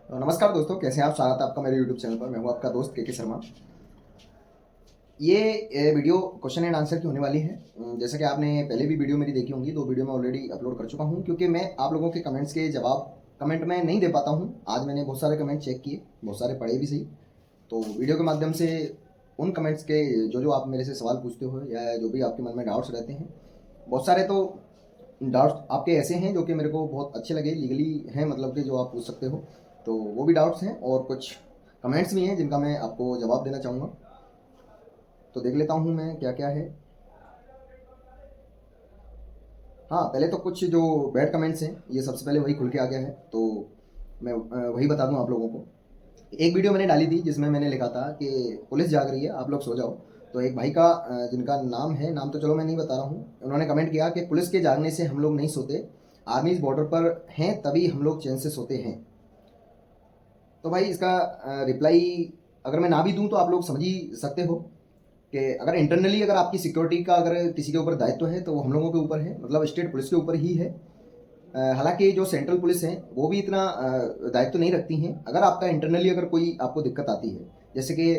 नमस्कार दोस्तों, कैसे हैं आप। स्वागत है आपका मेरे यूट्यूब चैनल पर। मैं हूं आपका दोस्त के शर्मा। ये वीडियो क्वेश्चन एंड आंसर की होने वाली है। जैसा कि आपने पहले भी वीडियो मेरी देखी होंगी, 2 वीडियो मैं ऑलरेडी अपलोड कर चुका हूं, क्योंकि मैं आप लोगों के कमेंट्स के जवाब कमेंट में नहीं दे पाता हूं। आज मैंने बहुत सारे कमेंट चेक किए, बहुत सारे पढ़े भी सही। तो वीडियो के माध्यम से उन कमेंट्स के जो आप मेरे से सवाल पूछते हो या जो भी आपके मन में डाउट्स रहते हैं, बहुत सारे तो डाउट्स आपके ऐसे हैं जो कि मेरे को बहुत अच्छे लगे, लीगली हैं, मतलब कि जो आप पूछ सकते हो। तो वो भी डाउट्स हैं और कुछ कमेंट्स भी हैं जिनका मैं आपको जवाब देना चाहूँगा। तो देख लेता हूँ मैं क्या क्या है। हाँ, पहले तो कुछ जो बैड कमेंट्स हैं, ये सबसे पहले वही खुल के आ गया है, तो मैं वही बता दूँ आप लोगों को। एक वीडियो मैंने डाली थी जिसमें मैंने लिखा था कि पुलिस जाग रही है, आप लोग सो जाओ। तो एक भाई का जिनका नाम है, नाम तो चलो मैं नहीं बता रहा हूँ, उन्होंने कमेंट किया कि पुलिस के जागने से हम लोग नहीं सोते, आर्मी बॉर्डर पर हैं तभी हम लोग चैन से सोते हैं। तो भाई इसका रिप्लाई अगर मैं ना भी दूं तो आप लोग समझ ही सकते हो कि अगर इंटरनली अगर आपकी सिक्योरिटी का अगर किसी के ऊपर दायित्व है तो वो हम लोगों के ऊपर है, मतलब स्टेट पुलिस के ऊपर ही है। हालांकि जो सेंट्रल पुलिस है वो भी इतना दायित्व नहीं रखती हैं। अगर आपका इंटरनली अगर कोई आपको दिक्कत आती है, जैसे कि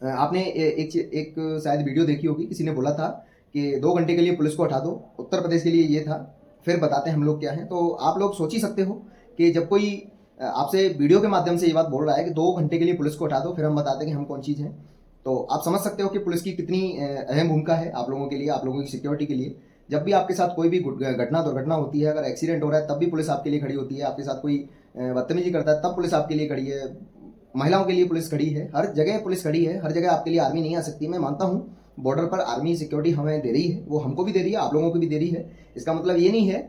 आपने एक शायद वीडियो देखी होगी, किसी ने बोला था कि 2 घंटे के लिए पुलिस को हटा दो, उत्तर प्रदेश के लिए ये था, फिर बताते हैं हम लोग क्या हैं। तो आप लोग सोच ही सकते हो कि जब कोई आपसे वीडियो के माध्यम से ये बात बोल रहा है कि 2 घंटे के लिए पुलिस को हटा दो, फिर हम बताते हैं कि हम कौन चीज़ हैं। तो आप समझ सकते हो कि पुलिस की कितनी अहम भूमिका है आप लोगों के लिए, आप लोगों की सिक्योरिटी के लिए। जब भी आपके साथ कोई भी घटना दुर्घटना होती है, अगर एक्सीडेंट हो रहा है तब भी पुलिस आपके लिए खड़ी होती है, आपके साथ कोई बदतमीजी करता है तब पुलिस आपके लिए खड़ी है, महिलाओं के लिए पुलिस खड़ी है, हर जगह पुलिस खड़ी है। हर जगह आपके लिए आर्मी नहीं आ सकती। मैं मानता हूँ बॉर्डर पर आर्मी सिक्योरिटी हमें दे रही है, वो हमको भी दे रही है, आप लोगों को भी दे रही है। इसका मतलब ये नहीं है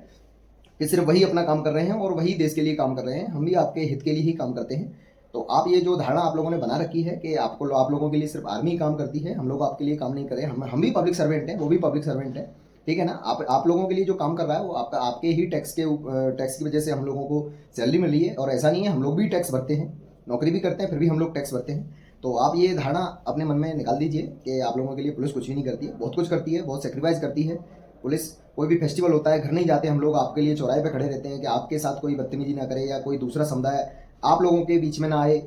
कि सिर्फ वही अपना काम कर रहे हैं और वही देश के लिए काम कर रहे हैं, हम भी आपके हित के लिए ही काम करते हैं। तो आप ये जो धारणा आप लोगों ने बना रखी है कि आप लोगों के लिए सिर्फ आर्मी ही काम करती है, हम लोग आपके लिए काम नहीं कर रहे हैं, हम भी पब्लिक सर्वेंट हैं, वो भी पब्लिक सर्वेंट है, ठीक है ना। आप लोगों के लिए जो काम कर रहा है वो आपके ही टैक्स की वजह से हम लोगों को सैलरी मिल रही है। और ऐसा नहीं है, हम लोग भी टैक्स भरते हैं, नौकरी भी करते हैं, फिर भी हम लोग टैक्स भरते हैं। तो आप ये धारणा अपने मन में निकाल दीजिए कि आप लोगों के लिए पुलिस कुछ भी नहीं करती है। बहुत कुछ करती है, बहुत सेक्रीफाइस करती है पुलिस। कोई भी फेस्टिवल होता है, घर नहीं जाते हम लोग, आपके लिए चौराहे पे खड़े रहते हैं कि आपके साथ कोई बदतमीजी ना करे या कोई दूसरा समुदाय आप लोगों के बीच में ना आए।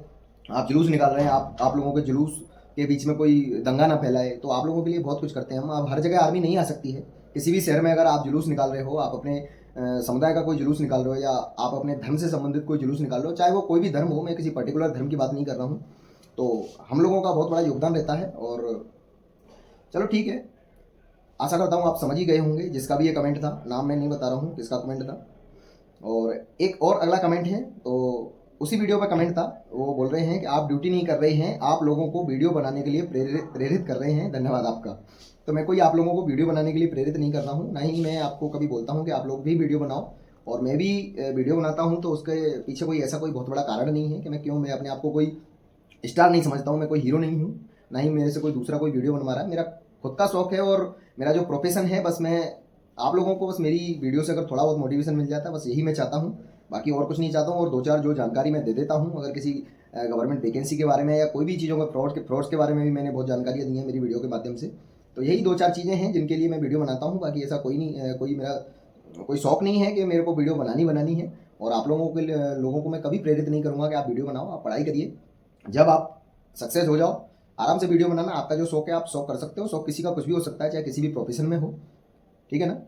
आप जुलूस निकाल रहे हैं, आप लोगों के जुलूस के बीच में कोई दंगा ना फैलाए, तो आप लोगों के लिए बहुत कुछ करते हैं हम। अब हर जगह आर्मी नहीं आ सकती है। किसी भी शहर में अगर आप जुलूस निकाल रहे हो, आप अपने समुदाय का कोई जुलूस निकाल रहे हो या आप अपने धर्म से संबंधित कोई जुलूस निकाल रहे हो, चाहे वो कोई भी धर्म हो, मैं किसी पर्टिकुलर धर्म की बात नहीं कर रहा हूँ, तो हम लोगों का बहुत बड़ा योगदान रहता है। और चलो ठीक है, आशा करता हूँ आप समझ ही गए होंगे। जिसका भी ये कमेंट था, नाम मैं नहीं बता रहा हूँ किसका कमेंट था। और एक और अगला कमेंट है, तो उसी वीडियो पर कमेंट था, वो बोल रहे हैं कि आप ड्यूटी नहीं कर रहे हैं, आप लोगों को वीडियो बनाने के लिए प्रेरित कर रहे हैं, धन्यवाद आपका। तो मैं कोई आप लोगों को वीडियो बनाने के लिए प्रेरित नहीं कर रहा हूँ, ना ही मैं आपको कभी बोलता हूँ कि आप लोग भी वीडियो बनाओ। और मैं भी वीडियो बनाता हूँ तो उसके पीछे कोई ऐसा कोई बहुत बड़ा कारण नहीं है कि मैं अपने आप को कोई स्टार नहीं समझता हूँ, मैं कोई हीरो नहीं हूँ, ना ही मेरे से कोई दूसरा कोई वीडियो बनवा रहा है। मेरा खुद का शौक है और मेरा जो प्रोफेशन है, बस मैं आप लोगों को बस मेरी वीडियो से अगर थोड़ा बहुत मोटिवेशन मिल जाता है, बस यही मैं चाहता हूँ। बाकी और कुछ नहीं चाहता हूँ। और 2-4 जो जानकारी मैं दे देता हूँ, अगर किसी गवर्नमेंट वैकेंसी के बारे में या कोई भी चीज़ों में फ्रॉड्स के बारे में भी मैंने बहुत जानकारियाँ दी हैं मेरी वीडियो के माध्यम से। तो यही 2-4 चीज़ें हैं जिनके लिए मैं वीडियो बनाता हूँ। बाकी ऐसा कोई नहीं, कोई मेरा कोई शौक नहीं है कि मेरे को वीडियो बनानी है। और आप लोगों को मैं कभी प्रेरित नहीं करूँगा कि आप वीडियो बनाओ। आप पढ़ाई करिए, जब आप सक्सेस हो जाओ आराम से वीडियो बनाना। आपका जो शौक है आप शौक कर सकते हो, शौक किसी का कुछ भी हो सकता है, चाहे किसी भी प्रोफेशन में हो, ठीक है ना।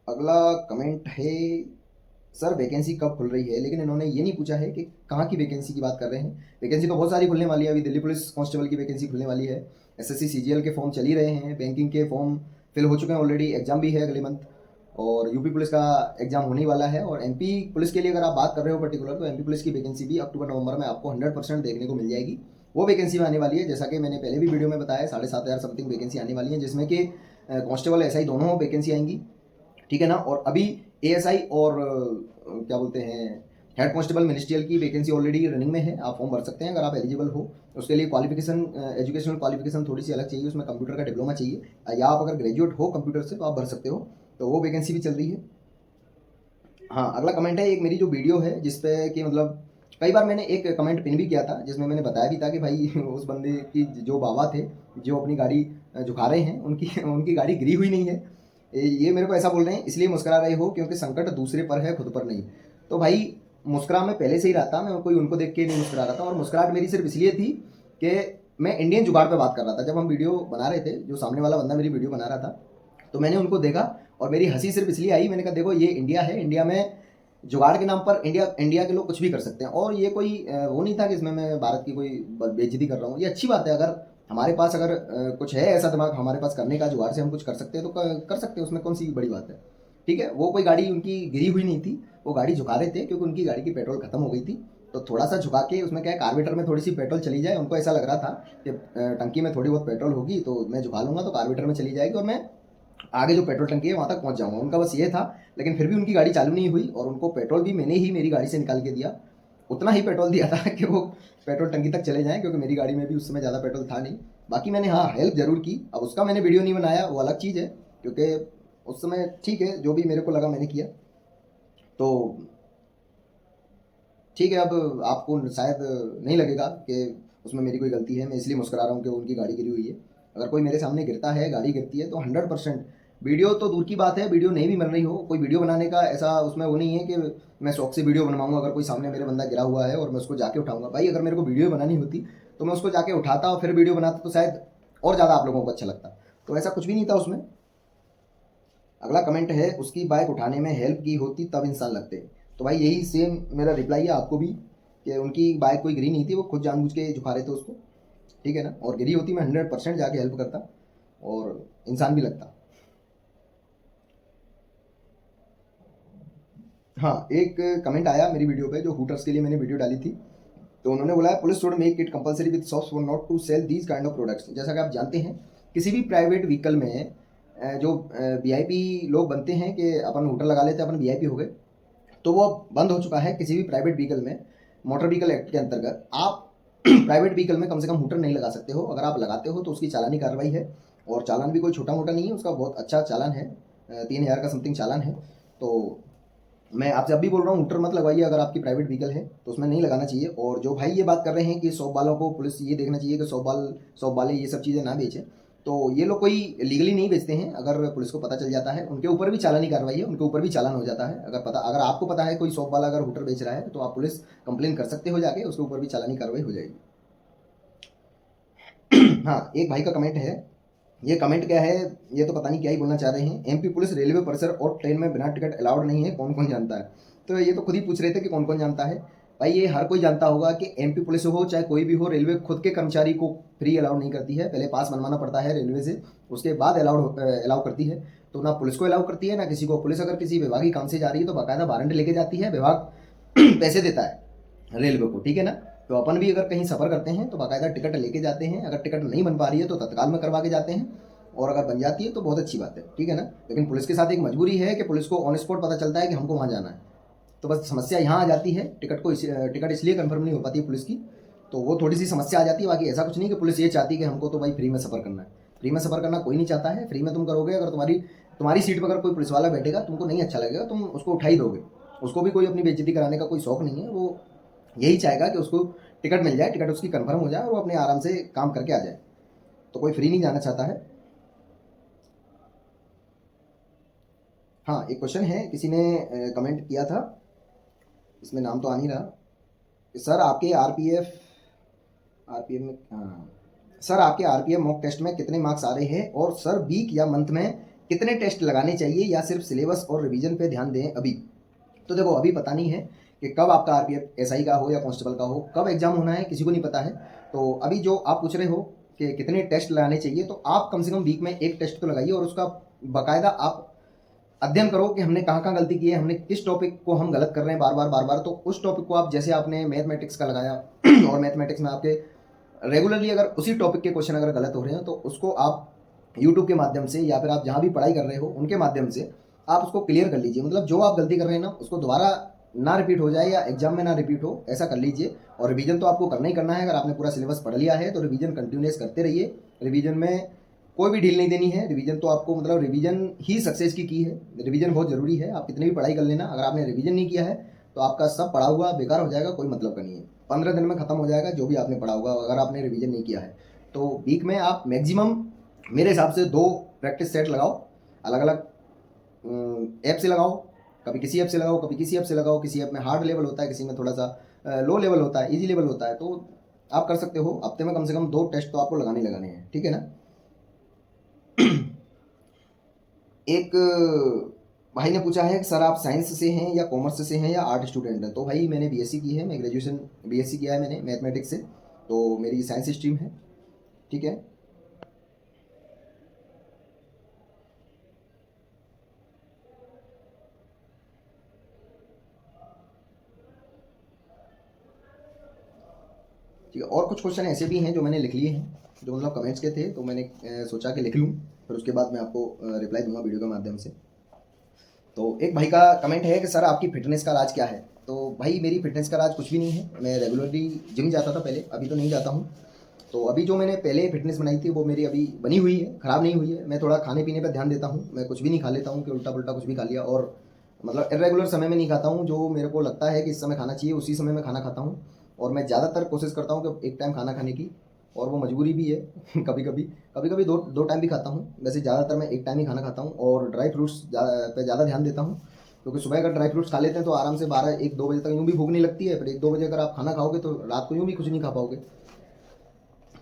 अगला कमेंट है, सर वैकेंसी कब खुल रही है, लेकिन इन्होंने ये नहीं पूछा है कि कहाँ की वैकेंसी की बात कर रहे हैं। वैकेंसी तो बहुत सारी खुलने वाली है, अभी दिल्ली पुलिस कांस्टेबल की वैकेंसी खुलने वाली है, एसएससी सीजीएल के फॉर्म चल ही रहे हैं, बैंकिंग के फॉर्म फिल हो चुके हैं ऑलरेडी, एग्जाम भी है अगले मंथ, और यूपी पुलिस का एग्जाम होने ही वाला है। और एमपी पुलिस के लिए अगर आप बात कर रहे हो पर्टिकुलर, तो एमपी पुलिस की वैकेंसी भी अक्टूबर नवंबर में आपको 100% देखने को मिल जाएगी। वो वैकेंसी में आने वाली है, जैसा कि मैंने पहले भी वीडियो में बताया, 7,500 समथिंग वैकेंसी आने वाली है, जिसमें कि कांस्टेबल एसआई दोनों वैकेंसी आएंगी, ठीक है ना। और अभी एएसआई और क्या बोलते हैं, हेड कांस्टेबल मिनिस्ट्रियल की वैकेंसी ऑलरेडी रनिंग में है, आप फॉर्म भर सकते हैं अगर आप एलिजिबल हो। उसके लिए क्वालिफिकेशन, एजुकेशनल क्वालिफिकेशन थोड़ी सी अलग चाहिए, उसमें कंप्यूटर का डिप्लोमा चाहिए, या आप अगर ग्रेजुएट हो कंप्यूटर से तो आप भर सकते हो। तो वो वैकेंसी भी चल रही है। हाँ, अगला कमेंट है एक मेरी जो वीडियो है जिसपे कि मतलब कई बार मैंने एक कमेंट पिन भी किया था, जिसमें मैंने बताया भी था कि भाई उस बंदे की जो बाबा थे, जो अपनी गाड़ी झुका रहे हैं, उनकी उनकी गाड़ी गिरी हुई नहीं है। ये मेरे को ऐसा बोल रहे हैं, इसलिए मुस्कुरा रहे हो क्योंकि संकट दूसरे पर है खुद पर नहीं। तो भाई मुस्कुरा मैं पहले से ही रहा था, मैं कोई उनको देख के नहीं मुस्कुरा रहा था। और मुस्कुराहट मेरी सिर्फ इसलिए थी कि मैं इंडियन जुगाड़ पे बात कर रहा था। जब हम वीडियो बना रहे थे, जो सामने वाला बंदा मेरी वीडियो बना रहा था, तो मैंने उनको देखा और मेरी हंसी सिर्फ इसलिए आई, मैंने कहा देखो ये इंडिया है, इंडिया में जुगाड़ के नाम पर इंडिया के लोग कुछ भी कर सकते हैं। और ये कोई वो नहीं था कि इसमें मैं भारत की कोई बेइज्जती कर रहा हूँ। ये अच्छी बात है, अगर हमारे पास अगर कुछ है ऐसा दिमाग हमारे पास करने का, जुगाड़ से हम कुछ कर सकते हैं तो कर सकते हैं, उसमें कौन सी बड़ी बात है। ठीक है, वो कोई गाड़ी उनकी गिरी हुई नहीं थी, वो गाड़ी झुका रहे थे क्योंकि उनकी गाड़ी की पेट्रोल खत्म हो गई थी। तो थोड़ा सा झुका के, उसमें क्या है, कार्बोरेटर में थोड़ी सी पेट्रोल चली जाए, उनको ऐसा लग रहा था कि टंकी में थोड़ी बहुत पेट्रोल होगी तो मैं झुका लूंगा तो कार्बोरेटर में चली जाएगी और मैं आगे जो पेट्रोल टंकी है वहाँ तक पहुँच जाऊँगा। उनका बस ये था, लेकिन फिर भी उनकी गाड़ी चालू नहीं हुई और उनको पेट्रोल भी मैंने ही मेरी गाड़ी से निकाल के दिया। उतना ही पेट्रोल दिया था कि वो पेट्रोल टंकी तक चले जाएँ, क्योंकि मेरी गाड़ी में भी उस समय ज़्यादा पेट्रोल था नहीं। बाकी मैंने हाँ हेल्प ज़रूर की। अब उसका मैंने वीडियो नहीं बनाया, वो अलग चीज़ है, क्योंकि उस समय ठीक है, जो भी मेरे को लगा मैंने किया। तो ठीक है, अब आपको शायद नहीं लगेगा कि उसमें मेरी कोई गलती है, मैं इसलिए मुस्कुरा रहा हूँ कि उनकी गाड़ी गिरी हुई है। अगर कोई मेरे सामने गिरता है, गाड़ी गिरती है, तो 100% वीडियो तो दूर की बात है, वीडियो नहीं भी बन रही हो, कोई वीडियो बनाने का ऐसा उसमें वो नहीं है कि मैं शौक से वीडियो बनवाऊंगा। अगर कोई सामने मेरे बंदा गिरा हुआ है और मैं उसको जाके उठाऊंगा, भाई अगर मेरे को वीडियो बनानी होती तो मैं उसको जाके उठाता और फिर वीडियो बनाता, तो शायद और ज़्यादा आप लोगों को अच्छा लगता। तो ऐसा कुछ भी नहीं था उसमें। अगला कमेंट है, उसकी बाइक उठाने में हेल्प की होती तब इंसान लगते। तो भाई यही सेम मेरा रिप्लाई है आपको भी, कि उनकी बाइक कोई गिरी नहीं थी, वो खुद जानबूझ के झुका रहे थे उसको। ठीक है ना, और गिरी होती मैं 100% जाके हेल्प करता और इंसान भी लगता। हाँ, एक कमेंट आया मेरी वीडियो पे, जो हूटर्स के लिए मैंने वीडियो डाली थी, तो उन्होंने बोला है police should make it compulsory with shops for not to sell these kind of products. जैसा कि आप जानते हैं, किसी भी प्राइवेट व्हीकल में जो वीआईपी लोग बनते हैं कि अपन हूटर लगा लेते हैं, अपन वीआईपी हो गए, तो वो बंद हो चुका है। किसी भी प्राइवेट व्हीकल में मोटर व्हीकल एक्ट के अंतर्गत आप प्राइवेट व्हीकल में कम से कम हूटर नहीं लगा सकते हो। अगर आप लगाते हो तो उसकी चालानी कार्रवाई है, और चालान भी कोई छोटा मोटा नहीं है, उसका बहुत अच्छा चालान है, 3,000 का समथिंग चालान है। तो मैं आपसे अब भी बोल रहा हूँ, हूटर मत लगवाइए अगर आपकी प्राइवेट व्हीकल है, तो उसमें नहीं लगाना चाहिए। और जो भाई ये बात कर रहे हैं कि शॉप वालों को पुलिस ये देखना चाहिए कि शॉप वाले ये सब चीज़ें ना बेचें, तो ये लोग कोई लीगली नहीं बेचते हैं। अगर पुलिस को पता चल जाता है, उनके ऊपर भी चालानी कार्रवाई है, उनके ऊपर भी चालान हो जाता है। अगर आपको पता है कोई शॉप वाला अगर हूटर बेच रहा है, तो आप पुलिस कंप्लेन कर सकते हो जाके, उसके ऊपर भी चालानी कार्रवाई हो जाएगी। हाँ, एक भाई का कमेंट है, ये कमेंट क्या है, ये तो पता नहीं क्या ही बोलना चाह रहे हैं। एमपी पुलिस रेलवे परिसर और ट्रेन में बिना टिकट अलाउड नहीं है, कौन कौन जानता है। तो ये तो खुद ही पूछ रहे थे कि कौन कौन जानता है। भाई ये हर कोई जानता होगा कि एमपी पुलिस हो चाहे कोई भी हो, रेलवे खुद के कर्मचारी को फ्री अलाउड नहीं करती है। पहले पास बनवाना पड़ता है रेलवे से, उसके बाद अलाउ करती है। तो ना पुलिस को अलाउ करती है ना किसी को। पुलिस अगर किसी विभागीय काम से जा रही है तो बाकायदा वारंट लेके जाती है, विभाग पैसे देता है रेलवे को, ठीक है ना। तो अपन भी अगर कहीं सफ़र करते हैं तो बाकायदा टिकट लेके जाते हैं। अगर टिकट नहीं बन पा रही है तो तत्काल में करवा के जाते हैं, और अगर बन जाती है तो बहुत अच्छी बात है, ठीक है ना। लेकिन पुलिस के साथ एक मजबूरी है कि पुलिस को ऑन स्पॉट पता चलता है कि हमको वहाँ जाना है। तो बस समस्या यहाँ आ जाती है, टिकट इसलिए कंफर्म नहीं हो पाती है पुलिस की, तो वो थोड़ी सी समस्या आ जाती है। बाकी ऐसा कुछ नहीं कि पुलिस ये चाहती है कि हमको तो भाई फ्री में सफ़र करना है। फ्री में सफ़र करना कोई नहीं चाहता है। फ्री में तुम करोगे, अगर तुम्हारी सीट पर अगर कोई पुलिस वाला बैठेगा, तुमको नहीं अच्छा लगेगा, तुम उसको उठा ही दोगे। उसको भी कोई अपनी बेइज्जती कराने का कोई शौक नहीं है। वो यही चाहेगा कि उसको टिकट मिल जाए, टिकट उसकी कंफर्म हो जाए और वो अपने आराम से काम करके आ जाए। तो कोई फ्री नहीं जाना चाहता है। हाँ, एक क्वेश्चन है, किसी ने कमेंट किया था, इसमें नाम तो आ नहीं रहा। सर आपके आरपीएफ आरपीएफ में, हाँ सर आपके आरपीएफ मॉक टेस्ट में कितने मार्क्स आ रहे हैं, और सर वीक या मंथ में कितने टेस्ट लगाने चाहिए, या सिर्फ सिलेबस और रिवीजन पे ध्यान दें अभी। तो देखो, अभी पता नहीं है कि कब आपका आरपीएफ एसआई का हो या कांस्टेबल का हो, कब एग्जाम होना है, किसी को नहीं पता है। तो अभी जो आप पूछ रहे हो कि कितने टेस्ट लगाने चाहिए, तो आप कम से कम वीक में एक टेस्ट तो लगाइए, और उसका बाकायदा आप अध्ययन करो कि हमने कहाँ कहाँ गलती की है, हमने किस टॉपिक को हम गलत कर रहे हैं बार बार। तो उस टॉपिक को आप, जैसे आपने मैथमेटिक्स का लगाया और मैथमेटिक्स में आपके रेगुलरली अगर उसी टॉपिक के क्वेश्चन अगर गलत हो रहे हैं, तो उसको आप यूट्यूब के माध्यम से या फिर आप जहाँ भी पढ़ाई कर रहे हो उनके माध्यम से आप उसको क्लियर कर लीजिए। मतलब जो आप गलती कर रहे हैं ना, उसको दोबारा ना रिपीट हो जाए या एग्जाम में ना रिपीट हो, ऐसा कर लीजिए। और रिवीजन तो आपको करना ही करना है। अगर आपने पूरा सिलेबस पढ़ लिया है तो रिवीजन कंटिन्यूस करते रहिए। रिवीजन में कोई भी ढील नहीं देनी है। रिवीजन तो आपको, मतलब रिवीजन ही सक्सेस की है। रिवीजन बहुत ज़रूरी है। आप कितनी भी पढ़ाई कर लेना, अगर आपने रिवीजन नहीं किया है तो आपका सब पढ़ा हुआ बेकार हो जाएगा, कोई मतलब का नहीं है। 15 दिन में ख़त्म हो जाएगा जो भी आपने पढ़ा होगा, अगर आपने रिवीजन नहीं किया है। तो वीक में आप मैक्सिमम मेरे हिसाब से 2 प्रैक्टिस सेट लगाओ, अलग अलग ऐप से लगाओ, कभी किसी ऐप से लगाओ, कभी किसी ऐप से लगाओ। किसी ऐप में हार्ड लेवल होता है, किसी में थोड़ा सा लो लेवल होता है, ईजी लेवल होता है। तो आप कर सकते हो, हफ्ते में कम से कम 2 टेस्ट तो आपको लगाने ही लगाने हैं, ठीक है ना। एक भाई ने पूछा है कि सर आप साइंस से हैं या कॉमर्स से हैं या आर्ट स्टूडेंट हैं। तो भाई मैंने बीएससी की है, मैं ग्रेजुएशन बीएससी किया है मैंने मैथमेटिक्स से, तो मेरी साइंस स्ट्रीम है, ठीक है। ठीक है, और कुछ क्वेश्चन ऐसे भी हैं जो मैंने लिख लिए हैं, जो मतलब कमेंट्स के थे, तो मैंने सोचा कि लिख लूँ, फिर उसके बाद मैं आपको रिप्लाई दूंगा वीडियो के माध्यम से। तो एक भाई का कमेंट है कि सर आपकी फिटनेस का राज क्या है। तो भाई मेरी फिटनेस का राज कुछ भी नहीं है। मैं रेगुलरली जिम जाता था पहले, अभी तो नहीं जाता हूँ। तो अभी जो मैंने पहले फिटनेस बनाई थी वो मेरी अभी बनी हुई है, ख़राब नहीं हुई है। मैं थोड़ा खाने पीने पर ध्यान देता हूँ, मैं कुछ भी नहीं खा लेता हूँ कि उल्टा पुल्टा कुछ भी खा लिया, और मतलब इरेगुलर समय में नहीं खाता हूँ। जो मेरे को लगता है कि इस समय खाना चाहिए उसी समय मैं खाना खाता हूँ। और मैं ज़्यादातर कोशिश करता हूँ कि एक टाइम खाना खाने की, और वो मजबूरी भी है। कभी कभी दो टाइम भी खाता हूँ। वैसे ज़्यादातर मैं एक टाइम ही खाना खाता हूँ, और ड्राई फ्रूट्स पे ज़्यादा ध्यान देता हूँ, क्योंकि सुबह अगर ड्राई फ्रूट्स खा लेते हैं तो आराम से 12-1-2 बजे तक यूँ भी भूख नहीं लगती है। फिर 1-2 बजे अगर आप खाना खाओगे तो रात को यूँ भी कुछ नहीं खा पाओगे।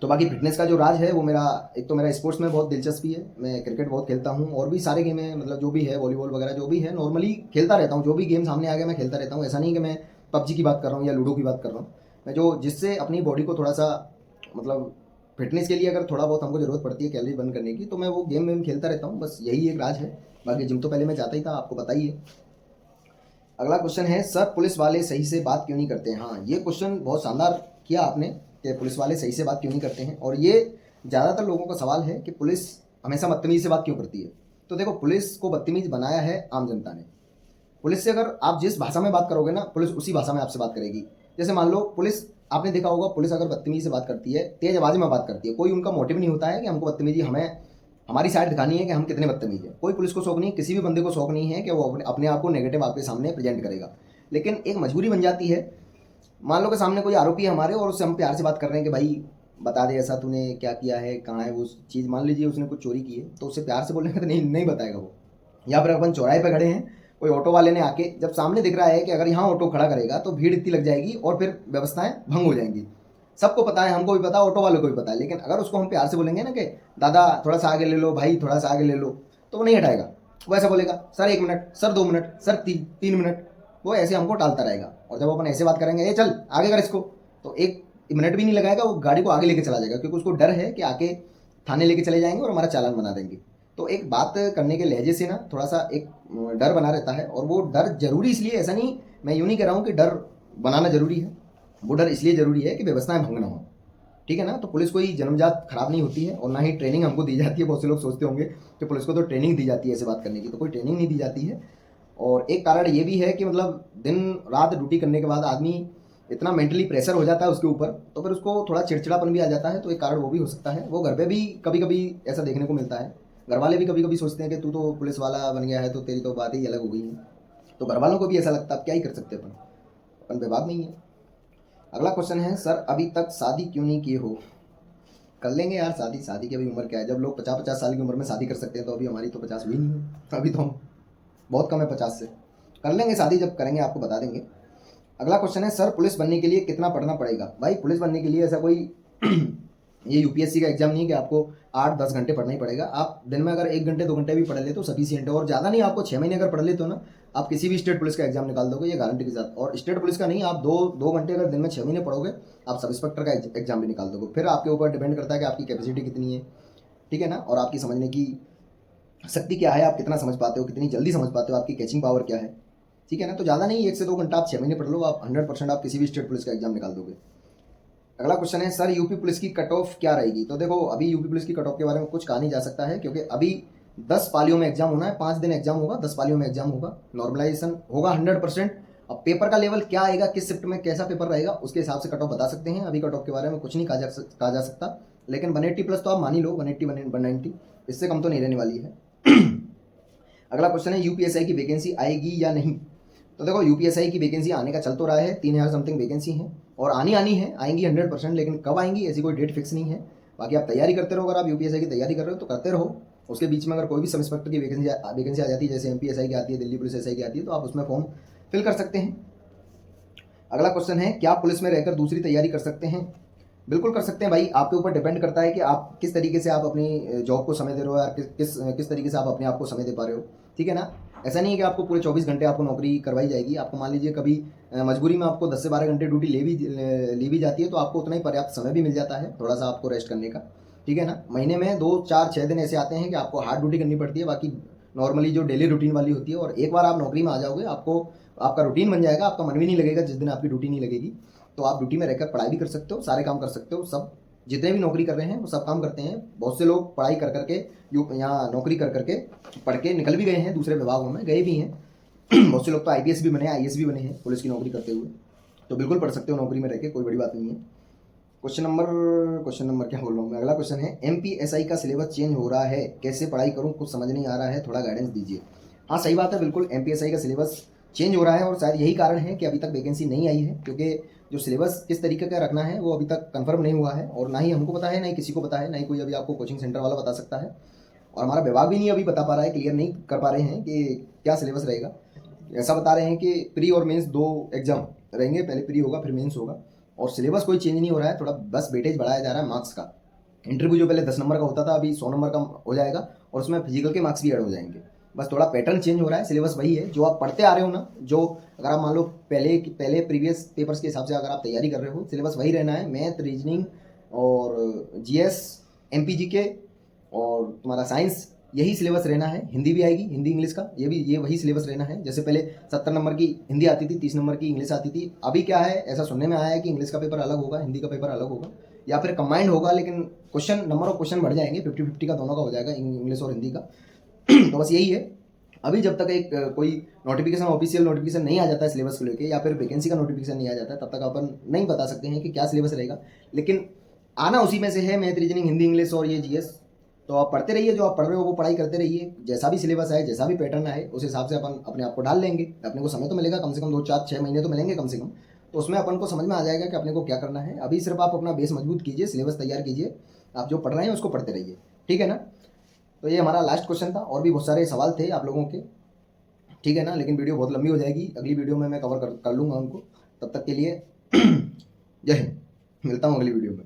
तो बाकी फिटनेस का जो राज है वो मेरा, एक तो मेरा स्पोर्ट्स में बहुत दिलचस्पी है, मैं क्रिकेट बहुत खेलता हूँ, और भी सारे गेम है, मतलब जो भी है वॉलीबॉल वगैरह जो भी है नॉर्मली खेलता रहता हूँ। जो भी गेम सामने आ गया मैं खेलता रहता हूँ। ऐसा नहीं कि मैं पबजी की बात कर रहा हूँ या लूडो की बात कर रहा हूँ। मैं जो जिससे अपनी बॉडी को थोड़ा सा मतलब फिटनेस के लिए अगर थोड़ा बहुत हमको ज़रूरत पड़ती है कैलोरी बर्न करने की, तो मैं वो गेम वेम खेलता रहता हूँ। बस यही एक राज है। बाकी जिम तो पहले मैं जाता ही था, आपको पता ही है। अगला क्वेश्चन है सर पुलिस वाले सही से बात क्यों नहीं करते हैं। हाँ, ये क्वेश्चन बहुत शानदार किया आपने कि पुलिस वाले सही से बात क्यों नहीं करते हैं। और ये ज़्यादातर लोगों का सवाल है कि पुलिस हमेशा बदतमीजी से बात क्यों करती है। तो देखो, पुलिस को बदतमीज बनाया है आम जनता ने। पुलिस से अगर आप जिस भाषा में बात करोगे ना, पुलिस उसी भाषा में आपसे बात करेगी। जैसे मान लो पुलिस, आपने देखा होगा पुलिस अगर बदतमीजी से बात करती है, तेज आवाज़ में बात करती है, कोई उनका मोटिव नहीं होता है कि हमको बदतमीजी, हमें हमारी साइड दिखानी है कि हम कितने बदतमीज हैं। कोई पुलिस को शौक नहीं, किसी भी बंदे को शौक नहीं है कि वो अपने आप को नेगेटिव आपके सामने प्रेजेंट करेगा। लेकिन एक मजबूरी बन जाती है। मान लो कि सामने कोई आरोपी है हमारे, और उससे हम प्यार से बात कर रहे हैं कि भाई बता दे ऐसा तूने क्या किया है, कहाँ है वो चीज़। मान लीजिए उसने कुछ चोरी की है, तो उससे प्यार से बोलेंगे तो नहीं नहीं बताएगा वो। या फिर अपन चौराहे पे खड़े हैं, कोई ऑटो वाले ने आके, जब सामने दिख रहा है कि अगर यहाँ ऑटो खड़ा करेगा तो भीड़ इतनी लग जाएगी और फिर व्यवस्थाएं भंग हो जाएंगी। सबको पता है, हमको भी पता है, ऑटो वालों को भी पता है। लेकिन अगर उसको हम प्यार से बोलेंगे ना कि दादा थोड़ा सा आगे ले लो, भाई थोड़ा सा आगे ले लो, तो वो नहीं हटाएगा। वो ऐसा बोलेगा sir 1 minute, sir 2 minute, sir 3 minute. वो ऐसे हमको टालता रहेगा। और जब अपन ऐसे बात करेंगे, ये चल आगे कर इसको, तो 1 मिनट भी नहीं लगाएगा, वो गाड़ी को आगे लेके चला जाएगा, क्योंकि उसको डर है कि आके थाने लेके चले जाएंगे और हमारा चालान बना देंगे। तो एक बात करने के लहजे से ना थोड़ा सा एक डर बना रहता है। और वो डर जरूरी इसलिए, ऐसा नहीं, मैं यूँ नहीं कह रहा हूँ कि डर बनाना जरूरी है। वो डर इसलिए जरूरी है कि व्यवस्थाएं भंग ना हो, ठीक है ना। तो पुलिस कोई जन्मजात खराब नहीं होती है, और ना ही ट्रेनिंग हमको दी जाती है। बहुत से लोग सोचते होंगे कि पुलिस को तो ट्रेनिंग दी जाती है ऐसे बात करने की, तो कोई ट्रेनिंग नहीं दी जाती है। और एक कारण ये भी है कि मतलब दिन रात ड्यूटी करने के बाद आदमी इतना मेंटली प्रेशर हो जाता है उसके ऊपर, तो फिर उसको थोड़ा चिड़चिड़ापन भी आ जाता है। तो एक कारण वो भी हो सकता है। वो घर पे भी कभी कभी ऐसा देखने को मिलता है। घर वाले भी कभी कभी सोचते हैं कि तू तो पुलिस वाला बन गया है तो तेरी तो बात ही अलग हो गई है। तो घर वालों को भी ऐसा लगता है, अब क्या ही कर सकते अपन, अपन विभाग नहीं है। अगला क्वेश्चन है सर अभी तक शादी क्यों नहीं किए हो। कर लेंगे यार शादी, शादी की अभी उम्र क्या है। जब लोग 50-50 साल की उम्र में शादी कर सकते हैं, तो अभी हमारी तो 50 हुई नहीं है। अभी तो हम बहुत कम है 50 से। कर लेंगे शादी, जब करेंगे आपको बता देंगे। अगला क्वेश्चन है सर पुलिस बनने के लिए कितना पढ़ना पड़ेगा। भाई पुलिस बनने के लिए ऐसा कोई ये यूपीएससी का एग्जाम नहीं है कि आपको 8-10 घंटे पढ़ना ही पड़ेगा। आप दिन में अगर 1 घंटे 2 घंटे भी पढ़ ले तो सफिशियंट है। और ज़्यादा नहीं, आपको 6 महीने अगर पढ़ ले तो ना आप किसी भी स्टेट पुलिस का एग्जाम निकाल दोगे, ये गारंटी के साथ। और स्टेट पुलिस का नहीं, आप 2 घंटे अगर दिन में 6 महीने पढ़ोगे, आप सब इंस्पेक्टर का एग्जाम भी निकाल दोगे। फिर आपके ऊपर डिपेंड करता है कि आपकी कैपेसिटी कितनी है, ठीक है ना, और आपकी समझने की शक्ति क्या है, आप कितना समझ पाते हो, कितनी जल्दी समझ पाते हो, आपकी कैचिंग पावर क्या है, ठीक है ना। तो ज़्यादा नहीं, 1 से 2 घंटा आप 6 महीने पढ़ लो, आप 100% आप किसी भी स्टेट पुलिस का एग्जाम निकाल दोगे। अगला क्वेश्चन है सर यूपी पुलिस की कट ऑफ क्या रहेगी। तो देखो, अभी यूपी पुलिस की कट ऑफ के बारे में कुछ कहा नहीं जा सकता है, क्योंकि अभी 10 पालियों में एग्जाम होना है। 5 दिन एग्जाम होगा, 10 पालियों में एग्जाम होगा, नॉर्मलाइजेशन होगा 100%। अब पेपर का लेवल क्या आएगा, किस शिफ्ट में कैसा पेपर रहेगा, उसके हिसाब से कट ऑफ बता सकते हैं। अभी कट ऑफ के बारे में कुछ नहीं कहा जा सकता। लेकिन 180 प्लस तो आप मान ही लो, 180 190, इससे कम तो नहीं रहने वाली है। अगला क्वेश्चन है यूपीएसआई की वैकेंसी आएगी या नहीं। तो देखो, यूपीएसआई की वैकेंसी आने का चल तो रहा है, 3000 समथिंग वैकेंसी है, और आनी है, आएंगी 100%। लेकिन कब आएंगी ऐसी कोई डेट फिक्स नहीं है। बाकी आप तैयारी करते रहो, अगर आप यूपीएसआई की तैयारी कर रहे हो तो करते रहो। उसके बीच में अगर कोई भी सब इंस्पेक्टर की वैकेंसी आ जाती है, जैसे MPSI की आती है, दिल्ली पुलिस SI की आती है, तो आप उसमें फॉर्म फिल कर सकते हैं। अगला क्वेश्चन है, क्या आप पुलिस में रहकर दूसरी तैयारी कर सकते हैं? बिल्कुल कर सकते हैं भाई, आपके ऊपर डिपेंड करता है कि आप किस तरीके से आप अपनी जॉब को समय दे रहे हो, या किस तरीके से आप अपने आप को समय दे पा रहे हो, ठीक है ना। ऐसा नहीं है कि आपको पूरे 24 घंटे आपको नौकरी करवाई जाएगी। आपको मान लीजिए कभी मजबूरी में आपको 10 से 12 घंटे ड्यूटी ली भी जाती है, तो आपको उतना ही पर्याप्त समय भी मिल जाता है थोड़ा सा आपको रेस्ट करने का, ठीक है ना। महीने में 2 4 6 दिन ऐसे आते हैं कि आपको हार्ड ड्यूटी करनी पड़ती है, बाकी नॉर्मली जो डेली रूटीन वाली होती है। और एक बार आप नौकरी में आ जाओगे, आपको आपका रूटीन बन जाएगा, आपका मन भी नहीं लगेगा जिस दिन आपकी ड्यूटी नहीं लगेगी। तो आप ड्यूटी में रहकर पढ़ाई भी कर सकते हो, सारे काम कर सकते हो। सब जितने भी नौकरी कर रहे हैं वो सब काम करते हैं। बहुत से लोग पढ़ाई कर करके यहाँ नौकरी कर करके पढ़ के निकल भी गए हैं, दूसरे विभागों में गए भी हैं। बहुत से लोग तो IPS भी बने हैं, IAS भी बने हैं पुलिस की नौकरी करते हुए। तो बिल्कुल पढ़ सकते हो नौकरी में रह के, कोई बड़ी बात नहीं है। क्वेश्चन नंबर क्या बोल रहा हूँ मैं, अगला क्वेश्चन है, MPSI का सिलेबस चेंज हो रहा है, कैसे पढ़ाई करूँ, कुछ समझ नहीं आ रहा है, थोड़ा गाइडेंस दीजिए। हाँ सही बात है, बिल्कुल MPSI का सिलेबस चेंज हो रहा है, और शायद यही कारण है कि अभी तक वैकेंसी नहीं आई है, क्योंकि जो सिलेबस किस तरीके का रखना है वो अभी तक कंफर्म नहीं हुआ है, और ना ही हमको पता है, ना ही किसी को पता है, ना ही कोई अभी आपको कोचिंग सेंटर वाला बता सकता है। और हमारा विभाग भी नहीं अभी बता पा रहा है, क्लियर नहीं कर पा रहे हैं कि क्या सिलेबस रहेगा। ऐसा बता रहे हैं कि प्री और मेंस 2 एग्जाम रहेंगे, पहले प्री होगा फिर मेंस होगा, और सिलेबस कोई चेंज नहीं हो रहा है, थोड़ा बस वेटेज बढ़ाया जा रहा है मार्क्स का। इंटरव्यू जो पहले 10 नंबर का होता था, अभी 100 नंबर का हो जाएगा, और उसमें फिजिकल के मार्क्स भी ऐड हो जाएंगे। बस थोड़ा पैटर्न चेंज हो रहा है, सिलेबस वही है जो आप पढ़ते आ रहे हो ना। जो अगर आप मान लो पहले प्रीवियस पेपर्स के हिसाब से अगर आप तैयारी कर रहे हो, सिलेबस वही रहना है। मैथ, रीजनिंग और GS, MPGK और तुम्हारा साइंस, यही सिलेबस रहना है। हिंदी भी आएगी, हिंदी इंग्लिश का ये वही सिलेबस रहना है। जैसे पहले 70 नंबर की हिंदी आती थी, 30 नंबर की इंग्लिश आती थी। अभी क्या है, ऐसा सुनने में आया है कि इंग्लिश का पेपर अलग होगा, हिंदी का पेपर अलग होगा, या फिर कंबाइंड होगा, लेकिन नंबर ऑफ क्वेश्चन बढ़ जाएंगे, 50-50 का दोनों का हो जाएगा, इंग्लिश और हिंदी का। तो बस यही है। अभी जब तक एक कोई नोटिफिकेशन, ऑफिशियल नोटिफिकेशन नहीं आ जाता है सिलेबस को लेके, या फिर वैकेंसी का नोटिफिकेशन नहीं आ जाता है, तब तक अपन नहीं बता सकते हैं कि क्या सिलेबस रहेगा। लेकिन आना उसी में से है, मैथ, रीजनिंग, हिंदी, इंग्लिश और ये GS। तो आप पढ़ते रहिए, जो आप पढ़ रहे हो वो पढ़ाई करते रहिए। जैसा भी सिलेबस आए, जैसा भी पैटर्न आए, उस हिसाब से अपन अपने आप को डाल लेंगे। अपने को समय तो मिलेगा, कम से कम 2 4 6 महीने तो मिलेंगे कम से कम। तो उसमें अपन को समझ में आ जाएगा कि अपने को क्या करना है। अभी सिर्फ आप अपना बेस मजबूत कीजिए, सिलेबस तैयार कीजिए, आप जो पढ़ रहे हैं उसको पढ़ते रहिए, ठीक है ना। तो ये हमारा लास्ट क्वेश्चन था, और भी बहुत सारे सवाल थे आप लोगों के, ठीक है ना। लेकिन वीडियो बहुत लंबी हो जाएगी, अगली वीडियो में मैं कवर कर लूँगा उनको। तब तक के लिए जय हिंद, मिलता हूँ अगली वीडियो में।